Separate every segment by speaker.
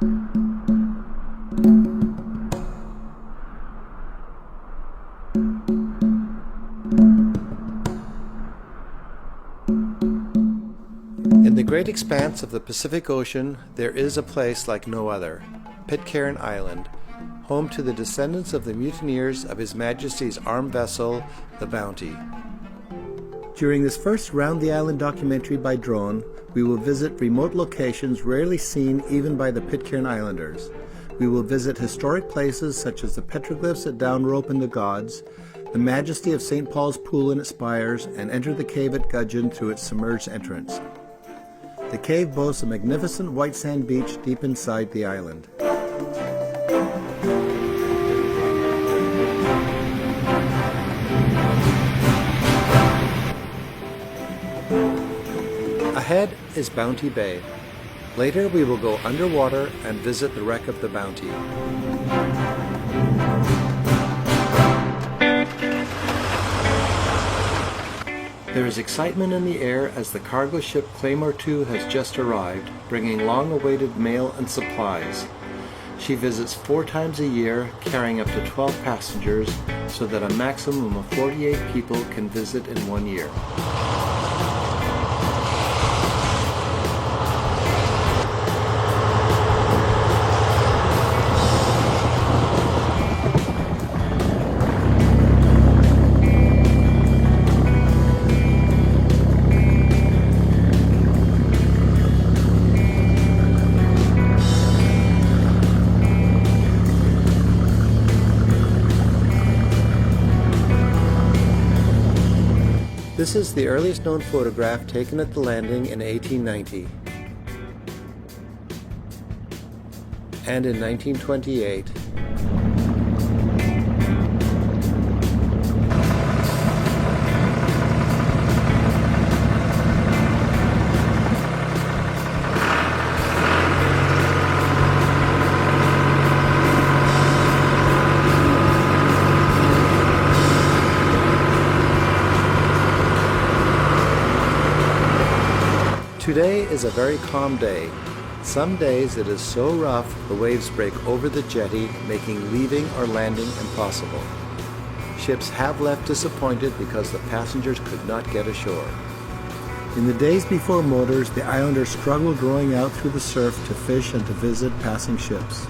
Speaker 1: In the great expanse of the Pacific Ocean, there is a place like no other, Pitcairn Island, home to the descendants of the mutineers of His Majesty's armed vessel, the Bounty. During this first Round the Island documentary by drone, we will visit remote locations rarely seen even by the Pitcairn Islanders. We will visit historic places such as the petroglyphs at Down Rope and the Gods, the majesty of St. Paul's Pool and its spires, and enter the cave at Gudgeon through its submerged entrance. The cave boasts a magnificent white sand beach deep inside the island. Ahead is Bounty Bay. Later we will go underwater and visit the wreck of the Bounty. There is excitement in the air as the cargo ship Claymore 2 has just arrived, bringing long-awaited mail and supplies. She visits 4 times a year, carrying up to 12 passengers, so that a maximum of 48 people can visit in 1 year. This is the earliest known photograph taken at the landing in 1890. And in 1928. Today is a very calm day. Some days it is so rough the waves break over the jetty, making leaving or landing impossible. Ships have left disappointed because the passengers could not get ashore. In the days before motors, the islanders struggled rowing out through the surf to fish and to visit passing ships.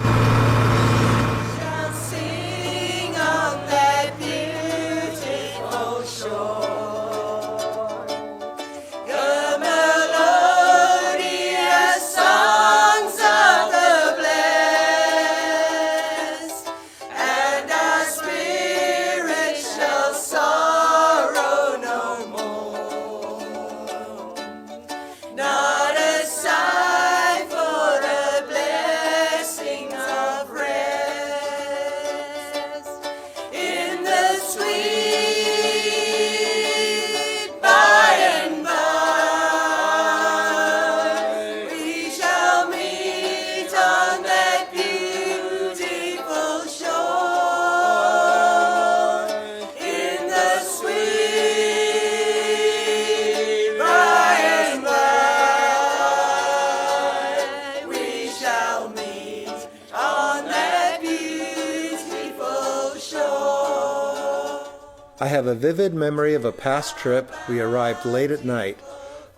Speaker 1: I have a vivid memory of a past trip. We arrived late at night.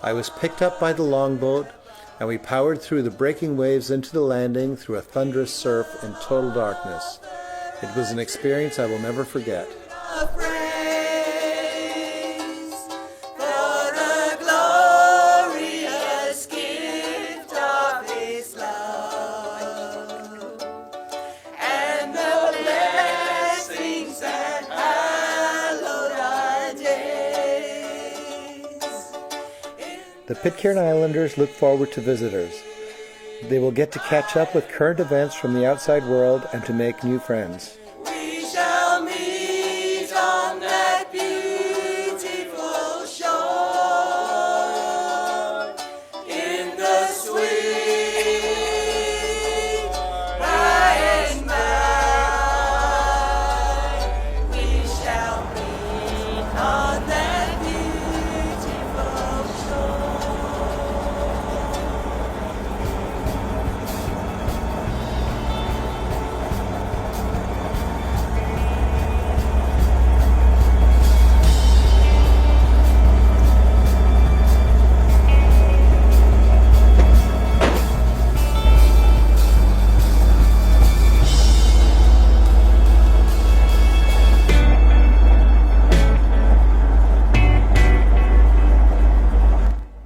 Speaker 1: I was picked up by the longboat, and we powered through the breaking waves into the landing through a thunderous surf in total darkness. It was an experience I will never forget. The Pitcairn Islanders look forward to visitors. They will get to catch up with current events from the outside world and to make new friends.
Speaker 2: We shall meet on that beautiful shore in the sweet by and by. We shall meet on that beautiful shore.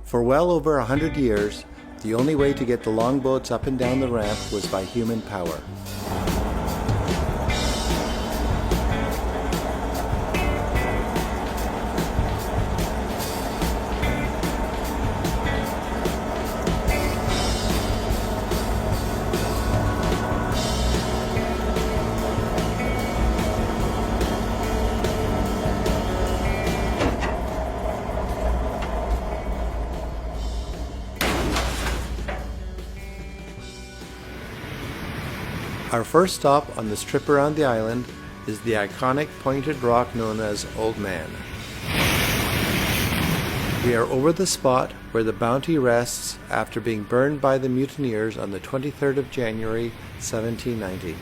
Speaker 1: For well over 100 years, the only way to get the longboats up and down the ramp was by human power. Our first stop on this trip around the island is the iconic pointed rock known as Old Man. We are over the spot where the Bounty rests after being burned by the mutineers on the 23rd of January, 1790.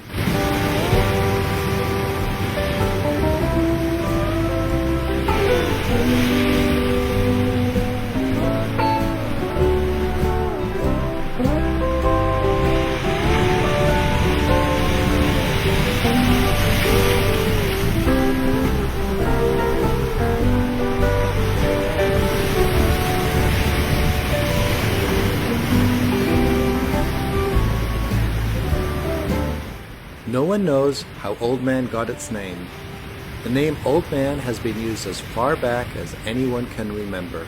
Speaker 1: No one knows how Old Man got its name. The name Old Man has been used as far back as anyone can remember.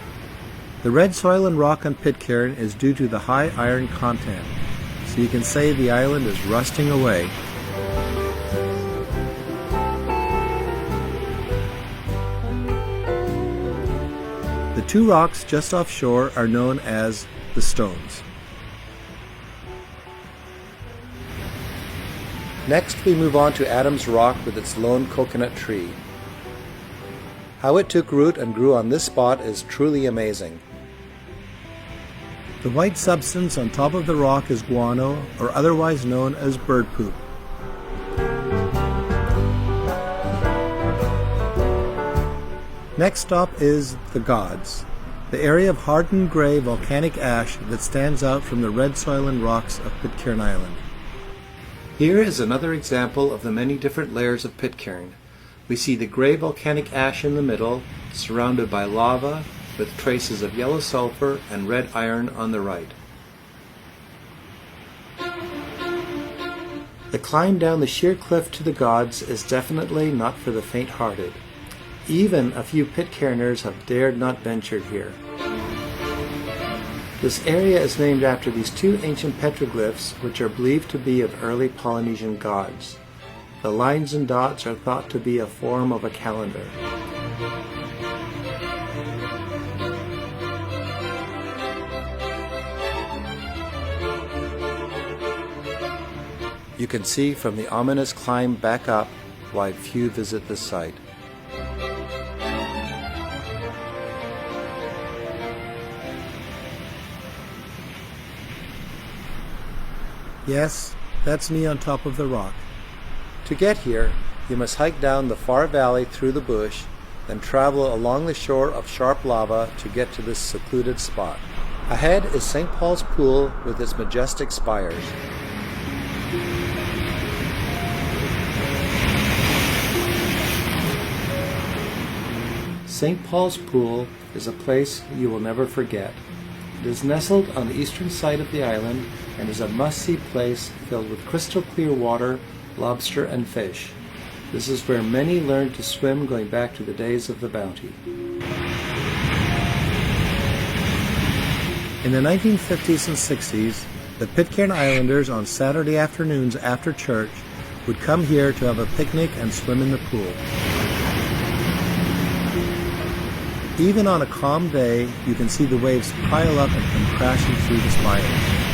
Speaker 1: The red soil and rock on Pitcairn is due to the high iron content, so you can say the island is rusting away. The two rocks just offshore are known as the Stones. Next, we move on to Adams Rock with its lone coconut tree. How it took root and grew on this spot is truly amazing. The white substance on top of the rock is guano, or otherwise known as bird poop. Next stop is the Gods, the area of hardened gray volcanic ash that stands out from the red soil and rocks of Pitcairn Island. Here is another example of the many different layers of Pitcairn. We see the gray volcanic ash in the middle, surrounded by lava, with traces of yellow sulfur and red iron on the right. The climb down the sheer cliff to the Gods is definitely not for the faint-hearted. Even a few Pitcairners have dared not venture here. This area is named after these two ancient petroglyphs, which are believed to be of early Polynesian gods. The lines and dots are thought to be a form of a calendar. You can see from the ominous climb back up why few visit this site. Yes, that's me on top of the rock. To get here, you must hike down the far valley through the bush, then travel along the shore of sharp lava to get to this secluded spot. Ahead is St. Paul's Pool with its majestic spires. St. Paul's Pool is a place you will never forget. It is nestled on the eastern side of the island and is a must-see place filled with crystal clear water, lobster and fish. This is where many learned to swim going back to the days of the Bounty. In the 1950s and 60s, the Pitcairn Islanders on Saturday afternoons after church would come here to have a picnic and swim in the pool. Even on a calm day, you can see the waves pile up and come crashing through the spires.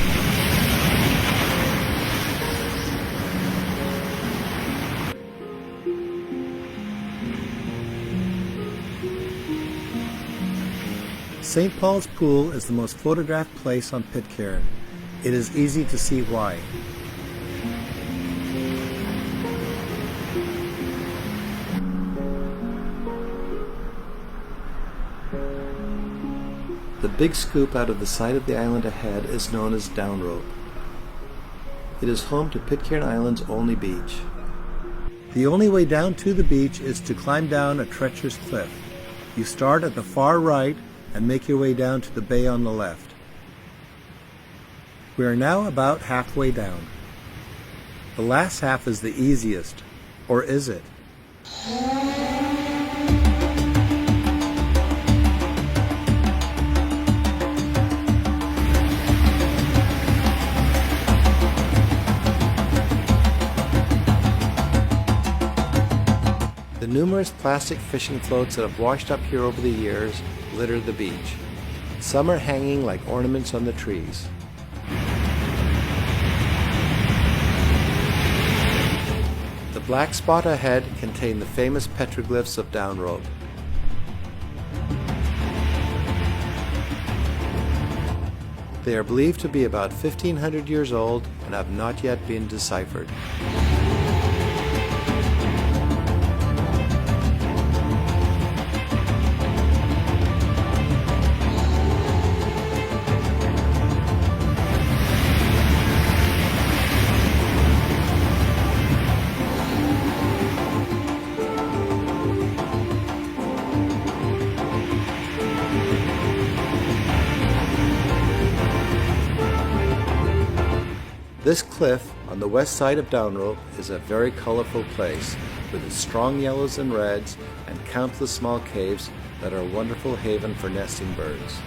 Speaker 1: St. Paul's Pool is the most photographed place on Pitcairn. It is easy to see why. The big scoop out of the side of the island ahead is known as Down Rope. It is home to Pitcairn Island's only beach. The only way down to the beach is to climb down a treacherous cliff. You start at the far right and make your way down to the bay on the left. We are now about halfway down. The last half is the easiest, or is it? The numerous plastic fishing floats that have washed up here over the years litter the beach. Some are hanging like ornaments on the trees. The black spot ahead contained the famous petroglyphs of Downrope. They are believed to be about 1,500 years old and have not yet been deciphered. This cliff on the west side of Downrope is a very colorful place with its strong yellows and reds and countless small caves that are a wonderful haven for nesting birds.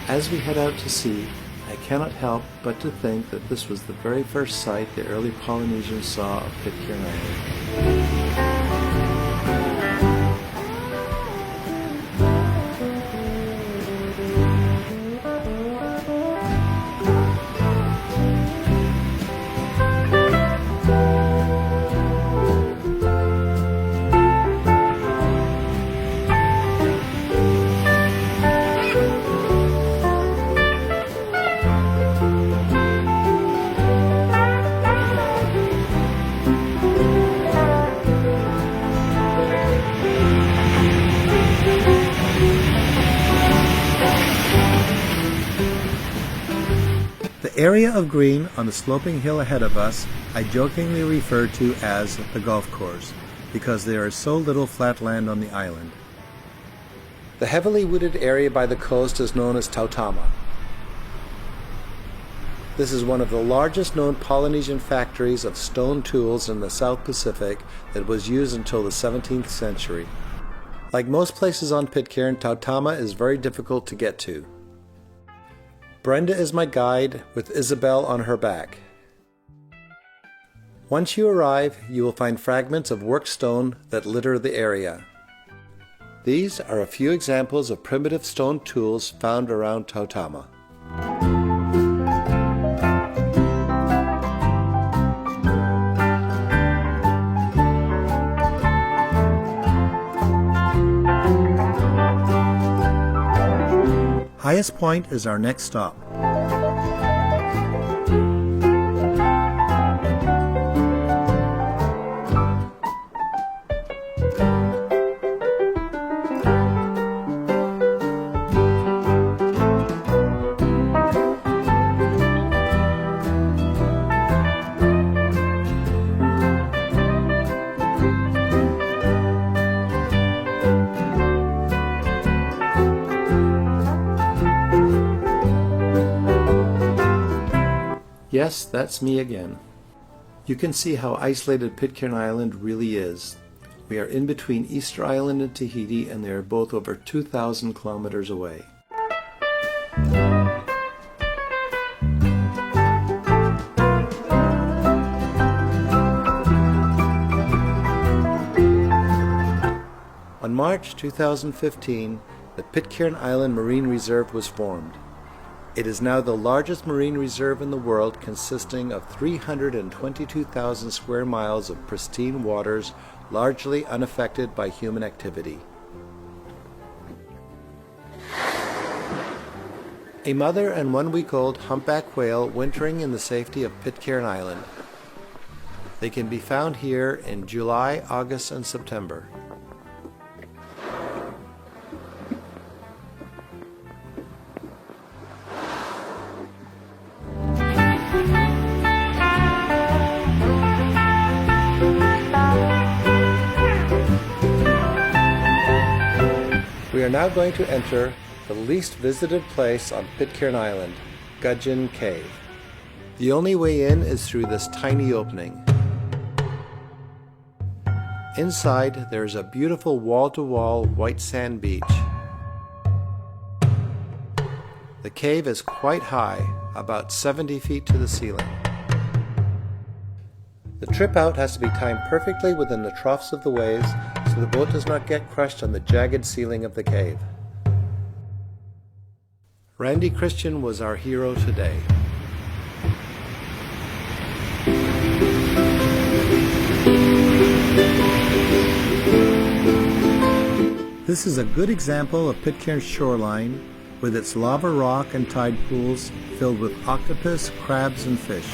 Speaker 1: As we head out to sea, I cannot help but to think that this was the very first sight the early Polynesians saw of Pitcairn Island. The area of green on the sloping hill ahead of us I jokingly refer to as the golf course because there is so little flat land on the island. The heavily wooded area by the coast is known as Tautama. This is one of the largest known Polynesian factories of stone tools in the South Pacific that was used until the 17th century. Like most places on Pitcairn, Tautama is very difficult to get to. Brenda is my guide with Isabel on her back. Once you arrive, you will find fragments of worked stone that litter the area. These are a few examples of primitive stone tools found around Tautama. Highest Point is our next stop. Yes, that's me again. You can see how isolated Pitcairn Island really is. We are in between Easter Island and Tahiti, and they are both over 2,000 kilometers away. March 2015, the Pitcairn Island Marine Reserve was formed. It is now the largest marine reserve in the world, consisting of 322,000 square miles of pristine waters, largely unaffected by human activity. A mother and 1-week-old humpback whale wintering in the safety of Pitcairn Island. They can be found here in July, August, and September. We are now going to enter the least visited place on Pitcairn Island, Gudgeon Cave. The only way in is through this tiny opening. Inside, there is a beautiful wall-to-wall white sand beach. The cave is quite high, about 70 feet to the ceiling. The trip out has to be timed perfectly within the troughs of the waves so the boat does not get crushed on the jagged ceiling of the cave. Randy Christian was our hero today. This is a good example of Pitcairn's shoreline, with its lava rock and tide pools filled with octopus, crabs, and fish.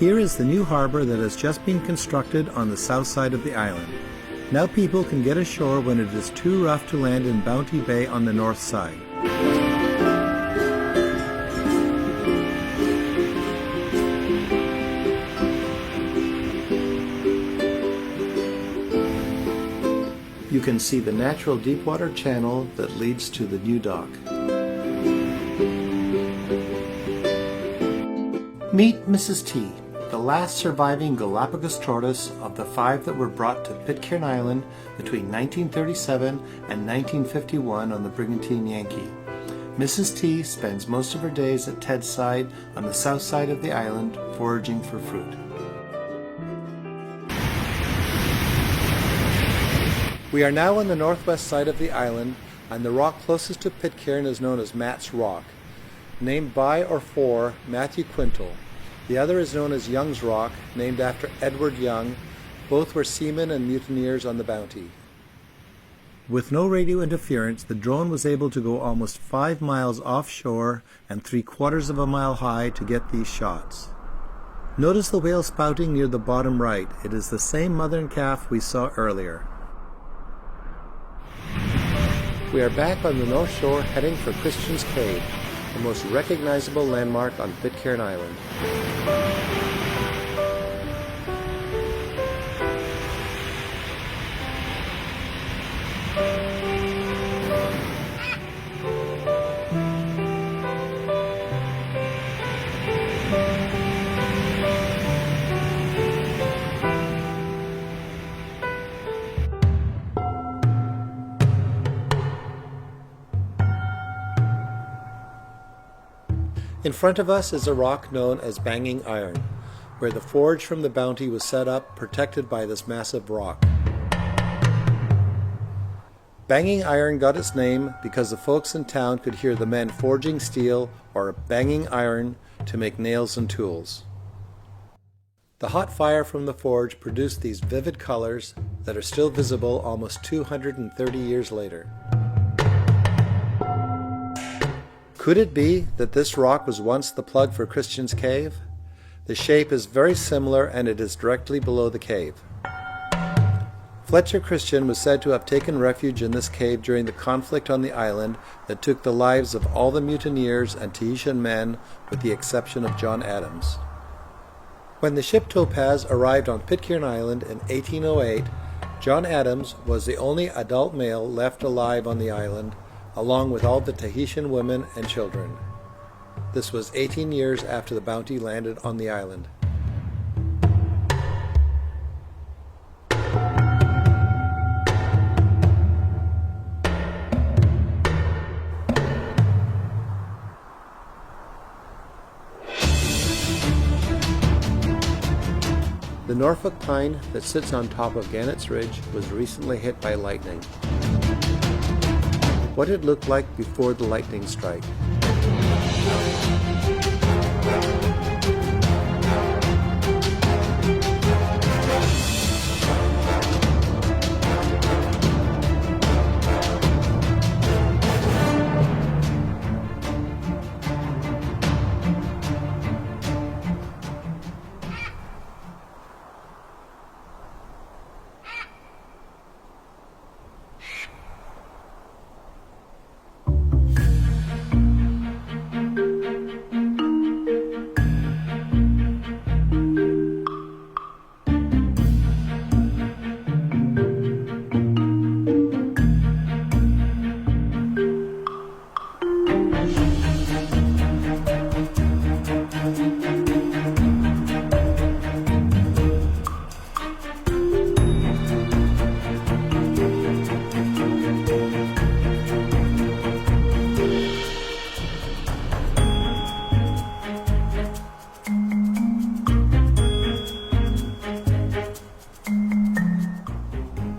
Speaker 1: Here is the new harbor that has just been constructed on the south side of the island. Now people can get ashore when it is too rough to land in Bounty Bay on the north side. You can see the natural deepwater channel that leads to the new dock. Meet Mrs. T, the last surviving Galapagos tortoise of the 5 that were brought to Pitcairn Island between 1937 and 1951 on the Brigantine Yankee. Mrs. T spends most of her days at Ted's side on the south side of the island foraging for fruit. We are now on the northwest side of the island, and the rock closest to Pitcairn is known as Matt's Rock, named by or for Matthew Quintal. The other is known as Young's Rock, named after Edward Young. Both were seamen and mutineers on the Bounty. With no radio interference, the drone was able to go almost 5 miles offshore and 3/4 of a mile high to get these shots. Notice the whale spouting near the bottom right. It is the same mother and calf we saw earlier. We are back on the north shore heading for Christian's Cave, the most recognizable landmark on Pitcairn Island. In front of us is a rock known as Banging Iron, where the forge from the Bounty was set up, protected by this massive rock. Banging Iron got its name because the folks in town could hear the men forging steel or banging iron to make nails and tools. The hot fire from the forge produced these vivid colors that are still visible almost 230 years later. Could it be that this rock was once the plug for Christian's Cave? The shape is very similar, and it is directly below the cave. Fletcher Christian was said to have taken refuge in this cave during the conflict on the island that took the lives of all the mutineers and Tahitian men, with the exception of John Adams. When the ship Topaz arrived on Pitcairn Island in 1808, John Adams was the only adult male left alive on the island, along with all the Tahitian women and children. This was 18 years after the Bounty landed on the island. The Norfolk pine that sits on top of Gannett's Ridge was recently hit by lightning. What it looked like before the lightning strike.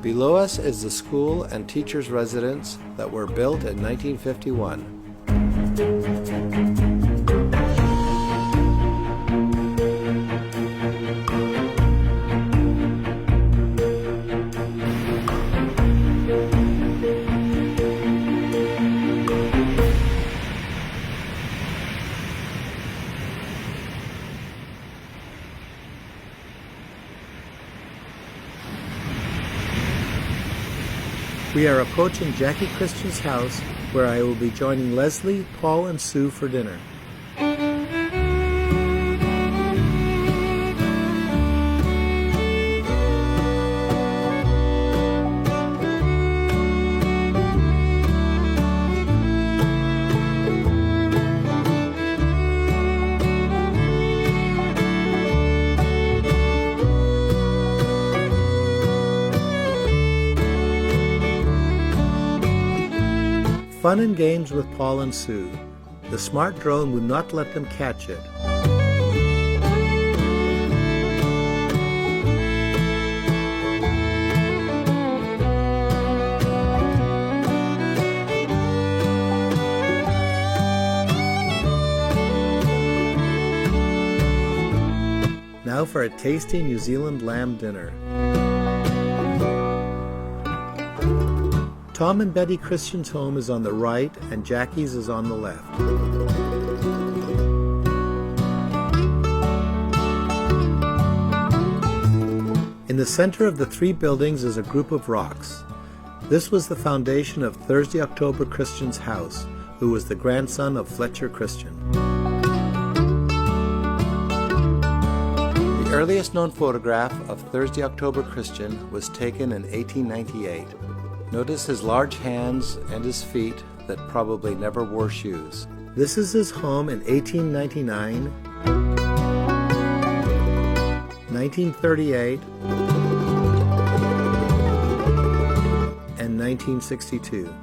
Speaker 1: Below us is the school and teachers' residence that were built in 1951. We are approaching Jackie Christian's house, where I will be joining Leslie, Paul, and Sue for dinner. Fun and games with Paul and Sue. The smart drone would not let them catch it. Now for a tasty New Zealand lamb dinner. Tom and Betty Christian's home is on the right and Jackie's is on the left. In the center of the three buildings is a group of rocks. This was the foundation of Thursday October Christian's house, who was the grandson of Fletcher Christian. The earliest known photograph of Thursday October Christian was taken in 1898. Notice his large hands and his feet that probably never wore shoes. This is his home in 1899, 1938, and 1962.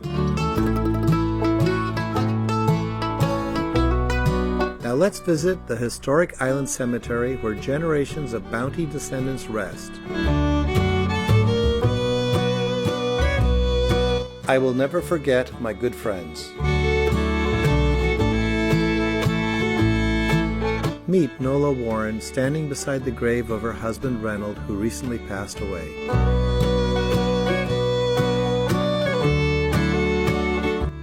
Speaker 1: Now let's visit the historic island cemetery where generations of Bounty descendants rest. I will never forget my good friends. Meet Nola Warren standing beside the grave of her husband Reynold, who recently passed away.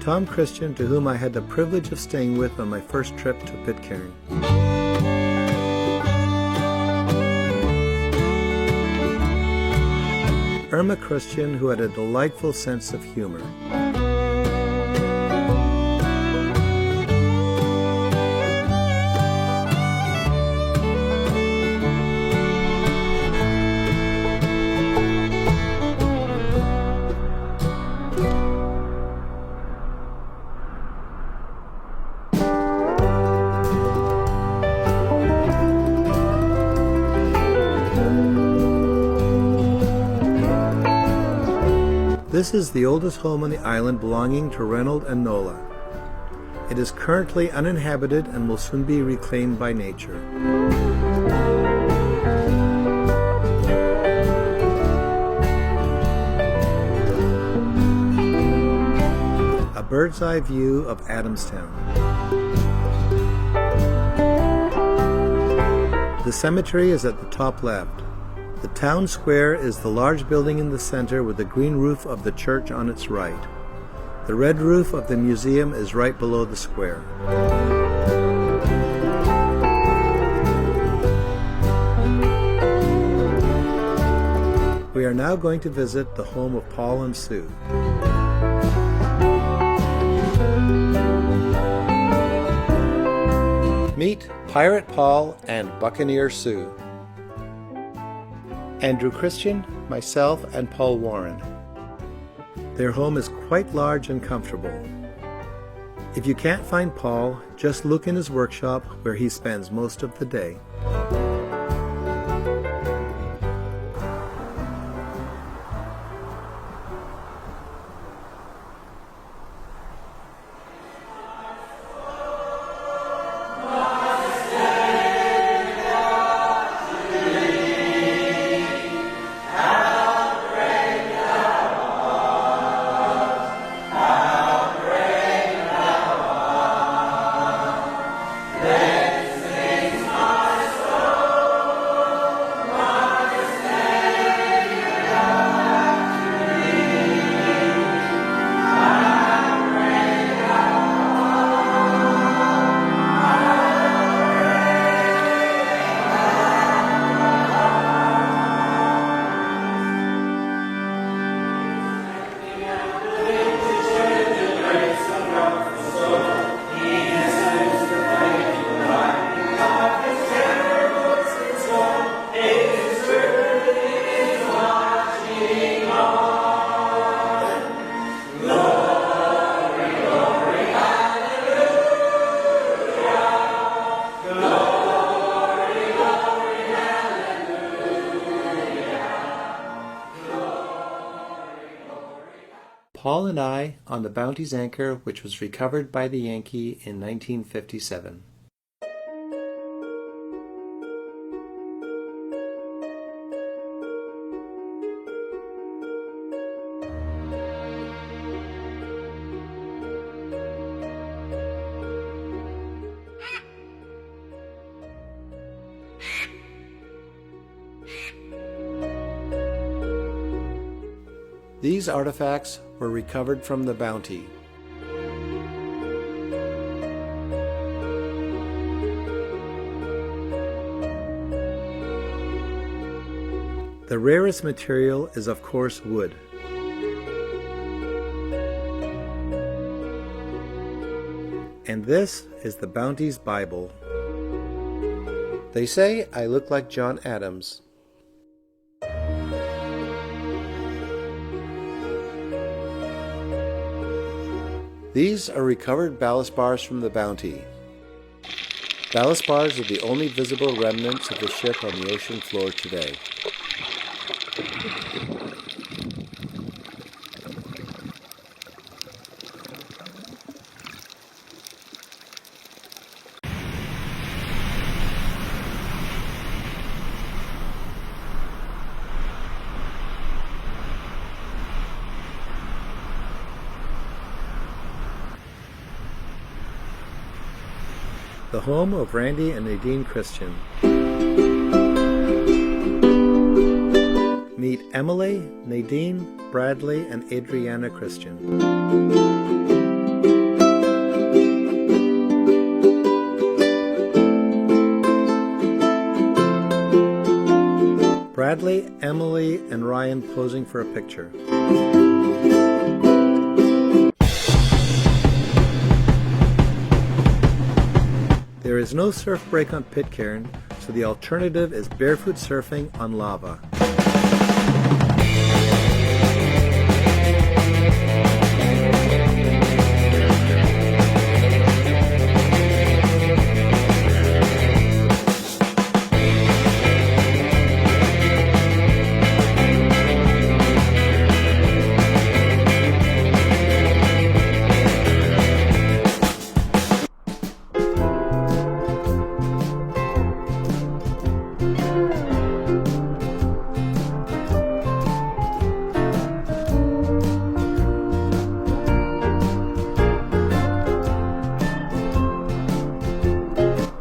Speaker 1: Tom Christian, to whom I had the privilege of staying with on my first trip to Pitcairn. Irma Christian, who had a delightful sense of humor. This is the oldest home on the island, belonging to Reynold and Nola. It is currently uninhabited and will soon be reclaimed by nature. A bird's eye view of Adamstown. The cemetery is at the top left. The town square is the large building in the center with the green roof of the church on its right. The red roof of the museum is right below the square. We are now going to visit the home of Paul and Sue. Meet Pirate Paul and Buccaneer Sue. Andrew Christian, myself, and Paul Warren. Their home is quite large and comfortable. If you can't find Paul, just look in his workshop where he spends most of the day. Paul and I on the Bounty's anchor, which was recovered by the Yankee in 1957. These artifacts were recovered from the Bounty. The rarest material is, of course, wood. And this is the Bounty's Bible. They say I look like John Adams. These are recovered ballast bars from the Bounty. Ballast bars are the only visible remnants of the ship on the ocean floor today. The home of Randy and Nadine Christian. Meet Emily, Nadine, Bradley, and Adriana Christian. Bradley, Emily, and Ryan posing for a picture. There is no surf break on Pitcairn, so the alternative is barefoot surfing on lava.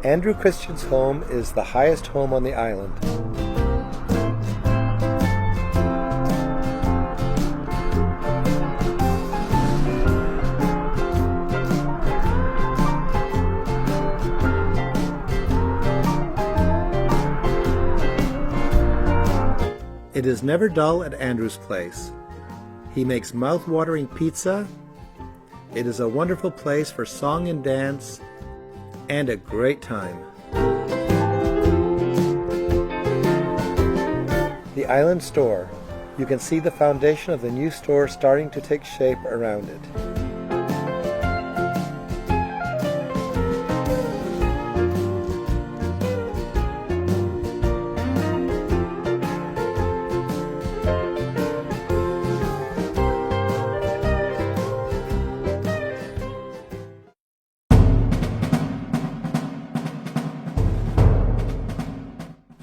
Speaker 1: Andrew Christian's home is the highest home on the island. It is never dull at Andrew's place. He makes mouth-watering pizza. It is a wonderful place for song and dance, and a great time. The Island Store. You can see the foundation of the new store starting to take shape around it.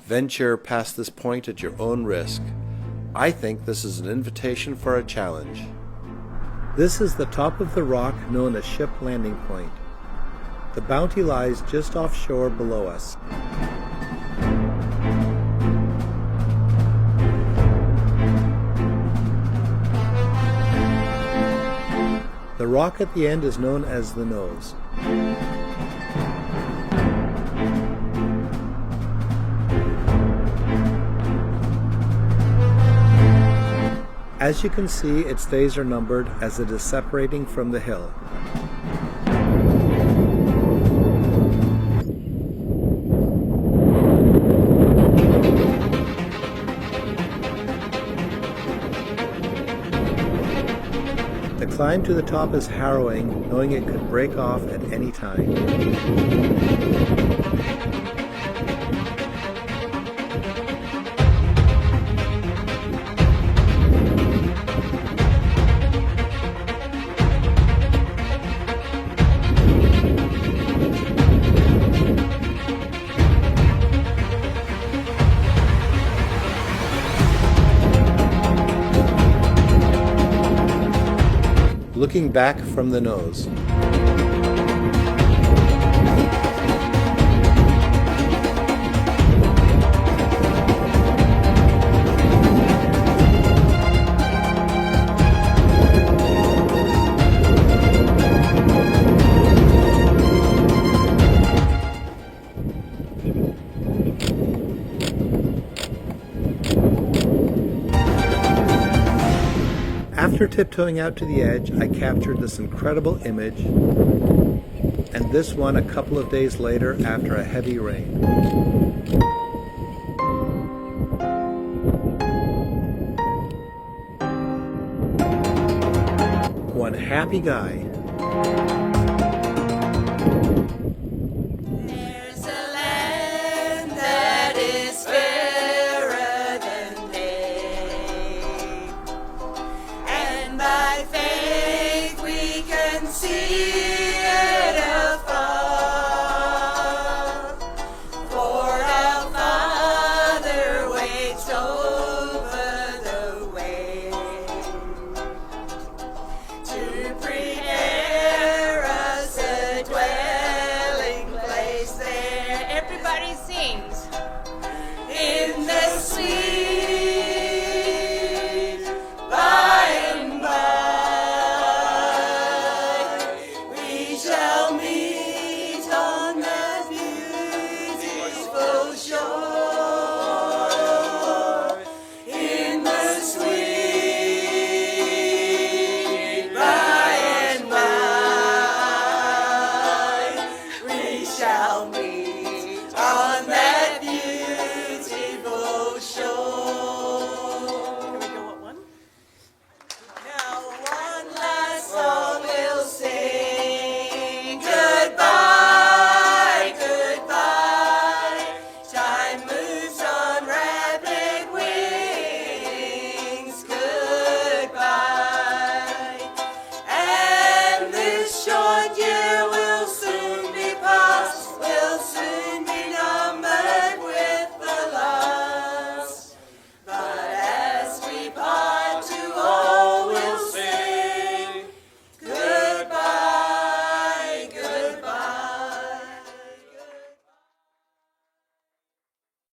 Speaker 1: Venture past this point at your own risk. I think this is an invitation for a challenge. This is the top of the rock known as Ship Landing Point. The Bounty lies just offshore below us. The rock at the end is known as the nose. As you can see, its days are numbered as it is separating from the hill. The climb to the top is harrowing, knowing it could break off at any time. Looking back from the nose. After tiptoeing out to the edge, I captured this incredible image, and this one a couple of days later after a heavy rain. One happy guy.
Speaker 2: There's a land that is fairer than day, and by faith we can see